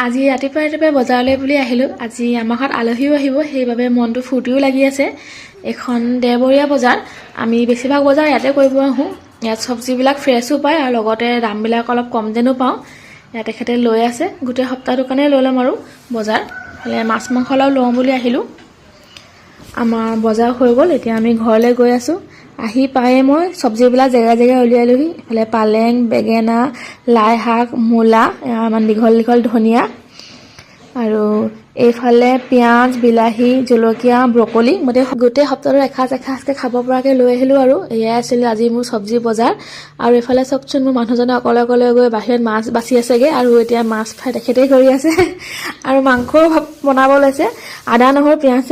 আজি ৰাতিপুৱা বজাৰলৈ বুলি আহিলোঁ। আজি আমাৰ ঘৰত আলহীও আহিব, সেইবাবে মনটো ফূৰ্তিও লাগি আছে। এখন দেওবৰীয়া বজাৰ। আমি বেছিভাগ বজাৰ ইয়াতে কৰিব আহোঁ। ইয়াত চব্জিবিলাক ফ্ৰেছো পায় আৰু লগতে দামবিলাক অলপ কম যেনো পাওঁ। ইয়াত তেখেতে লৈ আছে, গোটেই সপ্তাহটোৰ কাৰণে লৈ ল'ম আৰু বজাৰ। হ'লে মাছ মাংস অলপ লওঁ বুলি আহিলোঁ। আমাৰ বজাৰ হৈ গ'ল, এতিয়া আমি ঘৰলৈ গৈ আছোঁ। আহি পায়ে মই চব্জিবিলাক জেগাই জেগাই উলিয়াই লহি। এইফালে পালেং, বেঙেনা, লাই শাক, মূলা, ইমান দীঘল দীঘল ধনিয়া আৰু এইফালে পিঁয়াজ, বিলাহী, জলকীয়া, ব্ৰকলি। গোটেই সপ্তাহটো এসাঁজকৈ খাব পৰাকৈ লৈ আহিলোঁ আৰু এয়াই আছিলে আজি মোৰ চব্জি বজাৰ। আৰু এইফালে চাওকচোন, মোৰ মানুহজনে অকলে অকলে গৈ বাহিৰত মাছ বাচি আছেগৈ আৰু এতিয়া মাছ ফ্ৰাই তেখেতেই কৰি আছে আৰু মাংসও বনাব লৈছে। আদা, নহৰু, পিঁয়াজ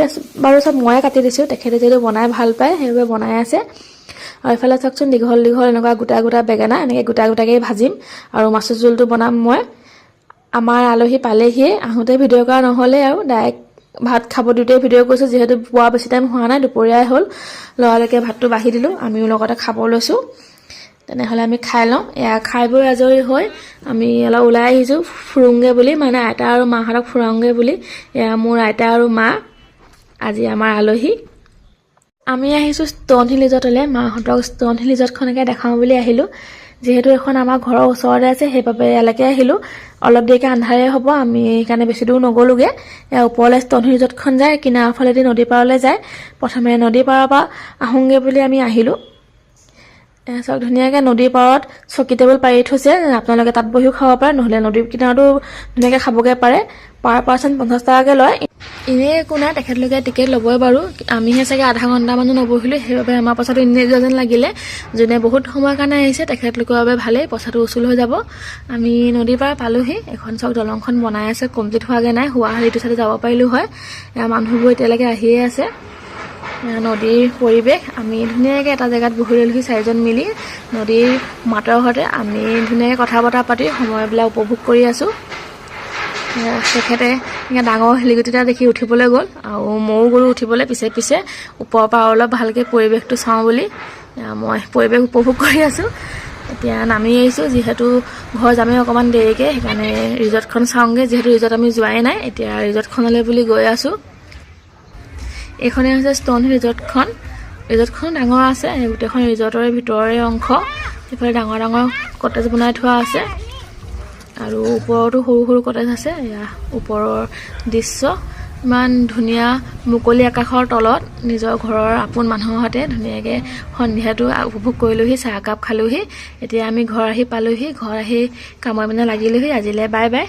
বাৰু চব ময়ে কাটি দিছোঁ। তেখেতে যিহেতু বনাই ভাল পায় সেইবাবে বনাই আছে। আৰু এইফালে চাওকচোন, দীঘল দীঘল এনেকুৱা গোটা গোটা বেঙেনা, এনেকৈ গোটা গোটাকৈ ভাজিম আৰু মাছৰ জোলটো বনাম মই। আমাৰ আলহী পালেহিয়ে, আহোঁতে ভিডিঅ' কৰা নহ'লে আৰু ডাইৰেক্ট ভাত খাব দিওঁতে ভিডিঅ' কৰিছোঁ। যিহেতু পোৱা বেছি টাইম হোৱা নাই, দুপৰীয়াই হ'ল। লৰালৰিকৈ ভাতটো বাঢ়ি দিলোঁ, আমিও লগতে খাব লৈছোঁ। তেনেহ'লে আমি খাই লওঁ। এয়া খাই বৈ আজৰি হৈ আমি অলপ ওলাই আহিছোঁ ফুৰোংগে বুলি, মানে আইতা আৰু মাহঁতক ফুৰাওঁগৈ বুলি। এয়া মোৰ আইতা আৰু মা, আজি আমাৰ আলহী। আমি আহিছোঁ ষ্ট'ন হিল ৰিজৰ্টলৈ। মাহঁতক ষ্ট'ন হিল ৰিজৰ্টখনকে দেখাওঁ বুলি আহিলোঁ। যিহেতু এখন আমাৰ ঘৰৰ ওচৰতে আছে, সেইবাবে ইয়ালৈকে আহিলোঁ। অলপ দেৰিকৈ আন্ধাৰে হ'ব, আমি সেইকাৰণে বেছি দূৰ নগ'লোগৈ। ওপৰলৈ ষ্ট'ন হিল ৰিজৰ্টখন যায়, কিনাৰৰ ফালেদি নদী পাৰলৈ যায়। প্ৰথমে নদী পাৰৰ পৰা আহোঁগৈ বুলি আমি আহিলোঁ। চাওক, ধুনীয়াকৈ নদীৰ পাৰত চকী টেবুল পাৰি থৈছে, আপোনালোকে তাত বহিও খাব পাৰে, নহ'লে নদীৰ কিনাৰতো ধুনীয়াকৈ খাবগৈ পাৰে। পাৰ পাৰ্চন 50 টকাকৈ লয়। এনেই একো নাই, তেখেতলোকে টিকেট ল'বই বাৰু। আমিহে চাগে আধা ঘণ্টামানো নবহিলোঁ, সেইবাবে আমাৰ পইচাটো এনেই যোৱা যেন লাগিলে। যোনে বহুত সময়ৰ কাৰণে আহিছে তেখেতলোকৰ বাবে ভালেই, পইচাটো উচুল হৈ যাব। আমি নদীৰ পৰা পালোহি। এখন চাওক, দলংখন বনাই আছে, কমপ্লিট হোৱাগৈ নাই। হোৱা হেৰিটো চাইডে যাব পাৰিলোঁ হয়। মানুহবোৰ এতিয়ালৈকে আহিয়ে আছে। নদীৰ পৰিৱেশ। আমি ধুনীয়াকৈ এটা জেগাত বহি ল'লোহি চাৰিজন মিলি। নদীৰ মাতৰ সৈতে আমি ধুনীয়াকৈ কথা বতৰা পাতি সময়বিলাক উপভোগ কৰি আছোঁ। তেখেতে ডাঙৰ শিলগুটি এটা দেখি উঠিবলৈ গ'ল আৰু ময়ো গ'লোঁ উঠিবলৈ পিছে পিছে, ওপৰৰ পৰা অলপ ভালকৈ পৰিৱেশটো চাওঁ বুলি। মই পৰিৱেশ উপভোগ কৰি আছোঁ। এতিয়া নামি আহিছোঁ, যিহেতু ঘৰ যামেই অকণমান দেৰিকৈ, সেইকাৰণে ৰিজৰ্টখন চাওঁগৈ। যিহেতু ৰিজৰ্ট আমি যোৱাই নাই, এতিয়া ৰিজৰ্টখনলৈ বুলি গৈ আছোঁ। এইখনেই হৈছে ষ্ট'ন হিল ৰিজৰ্টখন। ৰিজৰ্টখন ডাঙৰ আছে, গোটেইখন ৰিজৰ্টৰে ভিতৰৰে অংশ। সেইফালে ডাঙৰ ডাঙৰ কটেজ বনাই থোৱা আছে আৰু ওপৰতো সৰু সৰু কটেজ আছে। এয়া ওপৰৰ দৃশ্য, ইমান ধুনীয়া। মুকলি আকাশৰ তলত নিজৰ ঘৰৰ আপোন মানুহৰ সৈতে ধুনীয়াকৈ সন্ধিয়াটো উপভোগ কৰিলোহি, চাহ একাপ খালোহি। এতিয়া আমি ঘৰ আহি পালোহি। ঘৰ আহি কামৰ মানে লাগিলোহি। আজিলৈ বাই বাই।